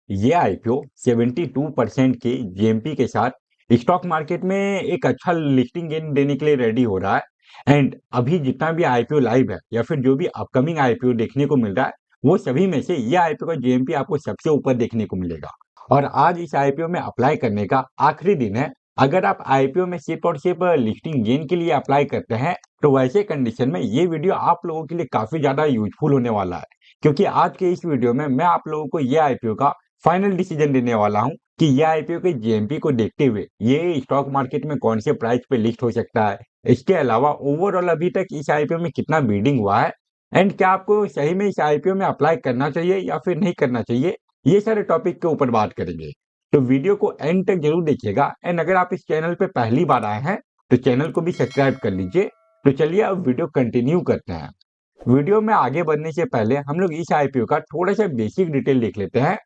ये आईपीओ 72% के जीएमपी के साथ स्टॉक मार्केट में एक अच्छा लिस्टिंग गेन देने के लिए रेडी हो रहा है। एंड अभी जितना भी आईपीओ लाइव है या फिर जो भी अपकमिंग आईपीओ देखने को मिल रहा है, वो सभी में से ये आईपीओ का जीएमपी आपको सबसे ऊपर देखने को मिलेगा। और आज इस आईपीओ में अप्लाई करने का आखिरी दिन है। अगर आप आईपीओ में सिर्फ और सिर्फ लिस्टिंग गेन के लिए अप्लाई करते हैं, तो वैसे कंडीशन में ये वीडियो आप लोगों के लिए काफी ज्यादा यूजफुल होने वाला है। क्योंकि आज के इस वीडियो में मैं आप लोगों को ये आईपीओ का फाइनल डिसीजन देने वाला हूं कि ये आईपीओ के जीएमपी को देखते हुए ये स्टॉक मार्केट में कौन से प्राइस पे लिस्ट हो सकता है। इसके अलावा ओवरऑल अभी तक इस आईपीओ में कितना बिडिंग हुआ है, एंड क्या आपको सही में इस आईपीओ में अप्लाई करना चाहिए या फिर नहीं करना चाहिए, ये सारे टॉपिक के ऊपर बात करेंगे। तो वीडियो को एंड तक जरूर देखिएगा। एंड अगर आप इस चैनल पे पहली बार आए हैं तो चैनल को भी सब्सक्राइब कर लीजिए। तो चलिए अब वीडियो कंटिन्यू करते हैं। वीडियो में आगे बढ़ने से पहले हम लोग इस आईपीओ का थोड़ा सा बेसिक डिटेल देख लेते हैं।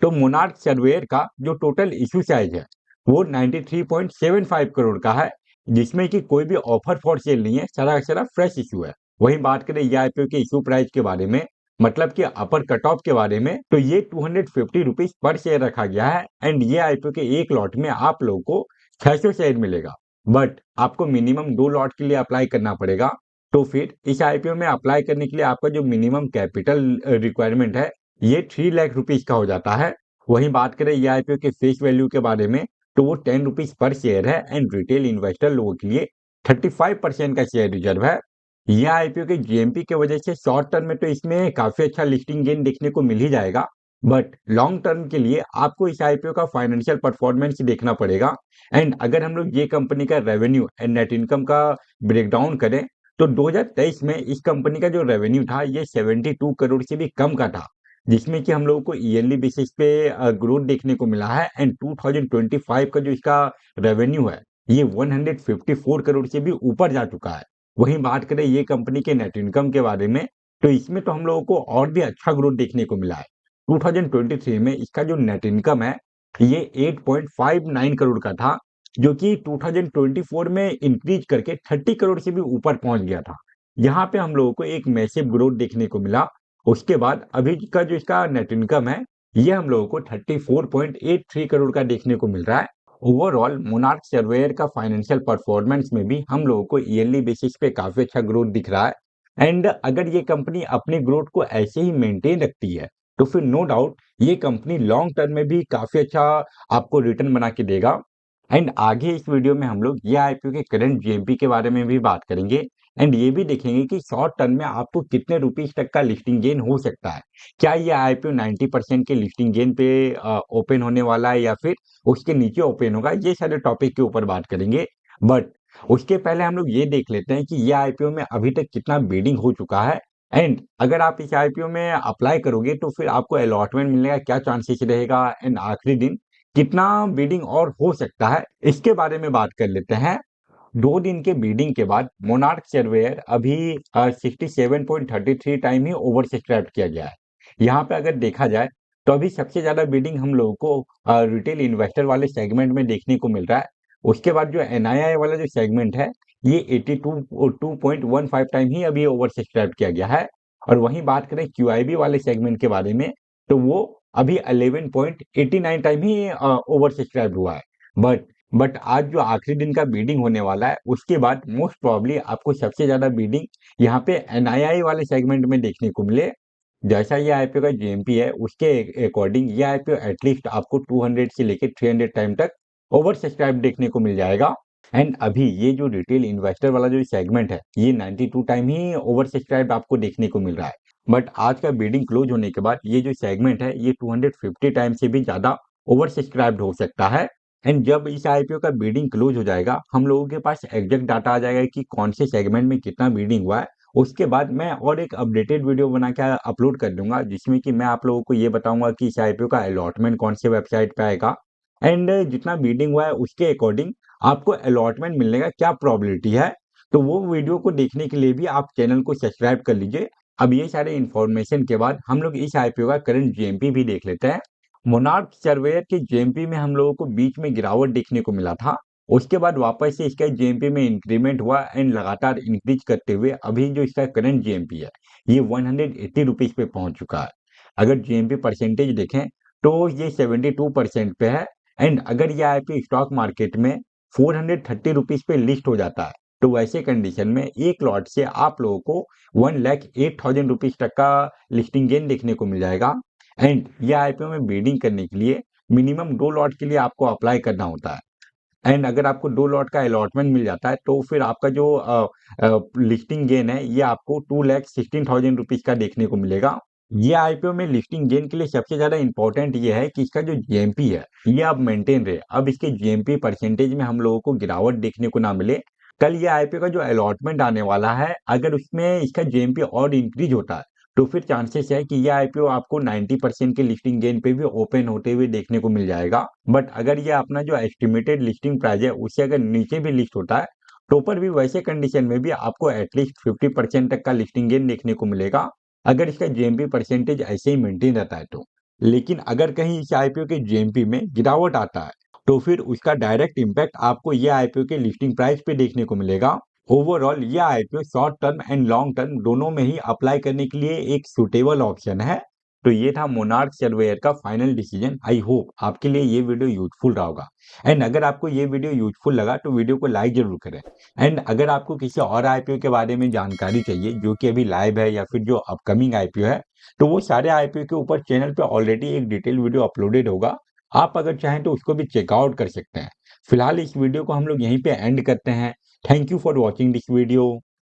तो मोनार्क सर्वेयर का जो टोटल इशू साइज है वो 93.75 करोड़ का है, जिसमें कि कोई भी ऑफर फॉर सेल नहीं है, सारा का सारा फ्रेश इशू है। वहीं बात करें ये आईपीओ के इशू प्राइस के बारे में, मतलब कि अपर कट ऑफ के बारे में, तो ये 250 रुपीज पर शेयर रखा गया है। एंड ये आईपीओ के एक लॉट में आप लोगों को 600 शेयर मिलेगा। बट आपको मिनिमम 2 लॉट के लिए अप्लाई करना पड़ेगा। तो फिर इस आईपीओ में अप्लाई करने के लिए आपका जो मिनिमम कैपिटल रिक्वायरमेंट है, ये 3 लाख रुपीज का हो जाता है। वहीं बात करें ये आईपीओ के फेस वैल्यू के बारे में, तो वो 10 रुपीज पर शेयर है। एंड रिटेल इन्वेस्टर लोगों के लिए 35% का शेयर रिजर्व है। यह आईपीओ के जीएमपी की वजह से शॉर्ट टर्म में तो इसमें काफी अच्छा लिस्टिंग गेन देखने को मिल ही जाएगा। बट लॉन्ग टर्म के लिए आपको इस आईपीओ का फाइनेंशियल परफॉर्मेंस देखना पड़ेगा। एंड अगर हम लोग ये कंपनी का रेवेन्यू एंड नेट इनकम का ब्रेकडाउन करें, तो 2023 में इस कंपनी का जो रेवेन्यू था ये 72 करोड़ से भी कम का था, जिसमें कि हम लोगों को ईयरली बेसिस पे ग्रोथ देखने को मिला है। एंड 2025 का जो इसका रेवेन्यू है, ये 154 करोड़ से भी ऊपर जा चुका है। वहीं बात करें ये कंपनी के नेट इनकम के बारे में, तो इसमें तो हम लोगों को और भी अच्छा ग्रोथ देखने को मिला है। 2023 में इसका जो नेट इनकम है, ये 8.59 करोड़ का था, जो कि 2024 में इंक्रीज करके 30 करोड़ से भी ऊपर पहुंच गया था। यहाँ पे हम लोगों को एक मैसिव ग्रोथ देखने को मिला। उसके बाद अभी का जो इसका नेट इनकम है, ये हम लोगों को 34.83 करोड़ का देखने को मिल रहा है। ओवरऑल मोनार्क सर्वेयर का फाइनेंशियल परफॉर्मेंस में भी हम लोगों को ईयरली बेसिस पे काफी अच्छा ग्रोथ दिख रहा है। एंड अगर ये कंपनी अपनी ग्रोथ को ऐसे ही मेंटेन रखती है, तो फिर नो डाउट ये कंपनी लॉन्ग टर्म में भी काफी अच्छा आपको रिटर्न बना के देगा। एंड आगे इस वीडियो में हम लोग ये आईपीओ के करंट जीएमपी के बारे में भी बात करेंगे। एंड ये भी देखेंगे कि शॉर्ट टर्म में आपको कितने रुपीस तक का लिस्टिंग गेन हो सकता है। क्या ये आईपीओ 90% के लिस्टिंग गेन पे ओपन होने वाला है या फिर उसके नीचे ओपन होगा, ये सारे टॉपिक के ऊपर बात करेंगे। बट उसके पहले हम लोग ये देख लेते हैं कि ये आईपीओ में अभी तक कितना बिडिंग हो चुका है। एंड अगर आप इस आईपीओ में अप्लाई करोगे तो फिर आपको अलॉटमेंट मिलने का क्या चांसेस रहेगा, एंड आखिरी दिन कितना बिडिंग और हो सकता है, इसके बारे में बात कर लेते हैं। 2 दिन के बीडिंग के बाद मोनार्क सर्वेयर अभी 67.33 टाइम ही ओवर सब्सक्राइब किया गया है। यहाँ पे अगर देखा जाए तो अभी सबसे ज्यादा बीडिंग हम लोगों को रिटेल इन्वेस्टर वाले सेगमेंट में देखने को मिल रहा है। उसके बाद जो एनआईआई वाला जो सेगमेंट है, ये 82.15 टाइम ही अभी ओवर सब्सक्राइब किया गया है। और वहीं बात करें क्यूआईबी वाले सेगमेंट के बारे में, तो वो अभी 11.89 टाइम ही ओवर सब्सक्राइब हुआ है। बट आज जो आखिरी दिन का बीडिंग होने वाला है, उसके बाद मोस्ट प्रॉब्ली आपको सबसे ज्यादा बीडिंग यहाँ पे एनआईआई वाले सेगमेंट में देखने को मिले। जैसा ये आईपीओ का जीएमपी है, उसके अकॉर्डिंग ये आईपीओ एटलीस्ट आपको 200 से लेकर 300 टाइम तक ओवर सब्सक्राइब देखने को मिल जाएगा। एंड अभी ये जो रिटेल इन्वेस्टर वाला जो सेगमेंट है, ये 92 टाइम ही ओवर सब्सक्राइब आपको देखने को मिल रहा है। बट आज का बीडिंग क्लोज होने के बाद ये जो सेगमेंट है, ये 250 टाइम से भी ज्यादा ओवर सब्सक्राइब हो सकता है। एंड जब इस आईपीओ का बीडिंग क्लोज हो जाएगा, हम लोगों के पास एग्जैक्ट डाटा आ जाएगा कि कौन से सेगमेंट में कितना बीडिंग हुआ है। उसके बाद मैं और एक अपडेटेड वीडियो बना के अपलोड कर दूंगा, जिसमें कि मैं आप लोगों को ये बताऊंगा कि इस आईपीओ का अलॉटमेंट कौन से वेबसाइट पे आएगा। एंड जितना बीडिंग हुआ है उसके अकॉर्डिंग आपको अलॉटमेंट मिलने का क्या प्रोबेबिलिटी है। तो वो वीडियो को देखने के लिए भी आप चैनल को सब्सक्राइब कर लीजिए। अब ये सारे इन्फॉर्मेशन के बाद हम लोग इस आईपीओ का करंट जीएमपी भी देख लेते हैं। मोनार्क सर्वेयर के जेएमपी में हम लोगों को बीच में गिरावट देखने को मिला था। उसके बाद वापस से इसका जेएमपी में इंक्रीमेंट हुआ एंड लगातार इंक्रीज करते हुए अभी जो इसका करंट जेएमपी है, ये 180 रुपीज पे पहुंच चुका है। अगर जीएमपी परसेंटेज देखें तो ये 72% पे है। एंड अगर ये आईपीओ स्टॉक मार्केट में 430 रुपीज पे लिस्ट हो जाता है तो वैसे कंडीशन में एक लॉट से आप लोगों को 1,08,000 रुपीज तक का लिस्टिंग गेन देखने को मिल जाएगा। एंड ये आईपीओ में बिडिंग करने के लिए मिनिमम 2 लॉट के लिए आपको अप्लाई करना होता है। एंड अगर आपको 2 लॉट का अलॉटमेंट मिल जाता है तो फिर आपका जो लिस्टिंग गेन है ये आपको 2,16,000 रुपीज का देखने को मिलेगा। ये आईपीओ में लिस्टिंग गेन के लिए सबसे ज्यादा इंपॉर्टेंट ये है कि इसका जो जीएमपी है ये अब मेंटेन रहे। अब इसके जीएमपी परसेंटेज में हम लोगों को गिरावट देखने को ना मिले। कल ये आईपीओ का जो अलॉटमेंट आने वाला है अगर उसमें इसका जीएमपी और इंक्रीज होता है तो फिर चांसेस है कि ये आईपीओ आपको 90% के लिस्टिंग गेन पे भी ओपन होते हुए देखने को मिल जाएगा। बट अगर ये अपना जो एस्टिमेटेड लिस्टिंग प्राइस है उससे अगर नीचे भी लिस्ट होता है तो पर भी वैसे कंडीशन में भी आपको एटलीस्ट 50% तक का लिस्टिंग गेन देखने को मिलेगा अगर इसका जीएमपी परसेंटेज ऐसे ही मेंटेन रहता है तो। लेकिन अगर कहीं इस आईपीओ के जीएमपी में गिरावट आता है तो फिर उसका डायरेक्ट इम्पैक्ट आपको ये आईपीओ के लिस्टिंग प्राइस पे देखने को मिलेगा। ओवरऑल ये IPO short term and long term दोनों में ही अप्लाई करने के लिए एक सुटेबल ऑप्शन है। तो ये था मोनार्क सर्वेयर का फाइनल डिसीजन। आई होप आपके लिए ये वीडियो यूजफुल रहा होगा। एंड अगर आपको ये वीडियो यूजफुल लगा तो वीडियो को लाइक जरूर करें। एंड अगर आपको किसी और आईपीओ के बारे में जानकारी चाहिए जो कि अभी लाइव है या फिर जो अपकमिंग आईपीओ है तो वो सारे आईपीओ के ऊपर चैनल पे ऑलरेडी एक डिटेल वीडियो अपलोडेड होगा। आप अगर चाहें तो उसको भी चेकआउट कर सकते हैं। फिलहाल इस वीडियो को हम लोग यहीं पे एंड करते हैं। Thank you for watching this video.